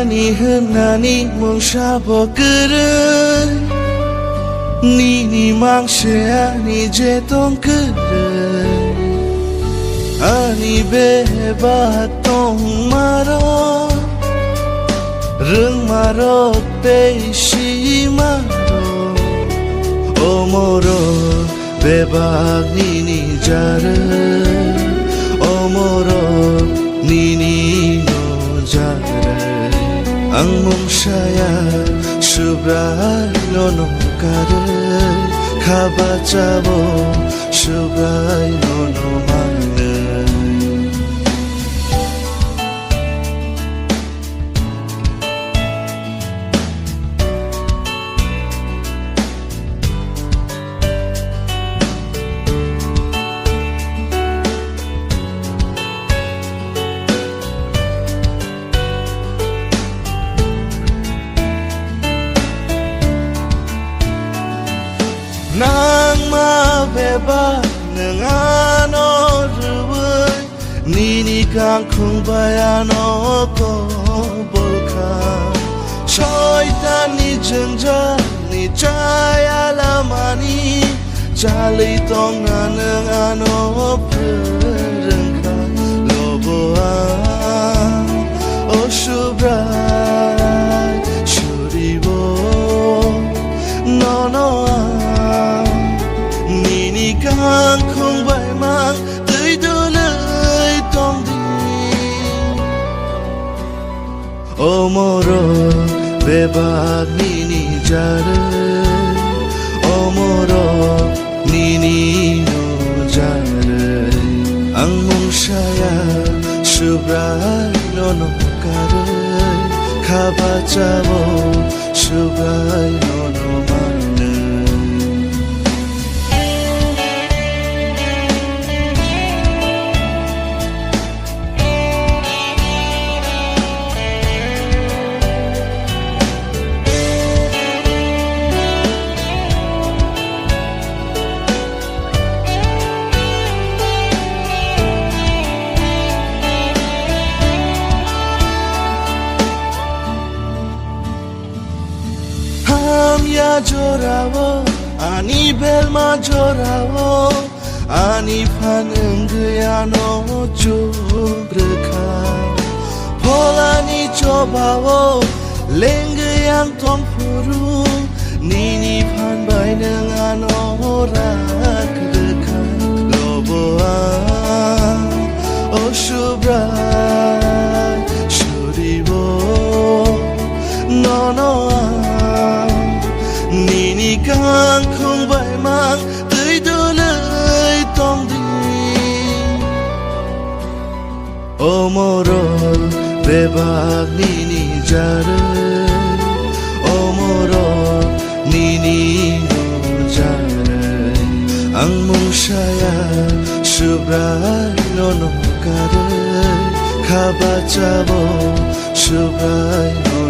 ni hunani mong shabo keren ni mang shea ni je tong keren ani be ba tong maro rung maro te shi maro omoro be ba ni jare omoro ni no jare ang mong saya subray no kare khaba chabo subray no mane nang ma beba nang ano ruway ni kang khung bayano ko bolka shaitan ni jengja ni chaya lamani chali tong nang ano perengka loboa o shubrai shuribo no kang không bay mang tới đâu lời tông đi omoro be bag ni jare omoro ni no jare ang mong saya subray no kare khaba chabo subray no mane ya jorawo ani belma jorawo ani panenggyano jogrekha polani chobawo lengyang tompuru nini panbai nengano rakrekha loboa oshubrai shuribo no ni kang không bay mang tới đâu lời tông đi omoro be bag ni jare omoro ni no jare ang mong saya subray no kare khaba chabo subray no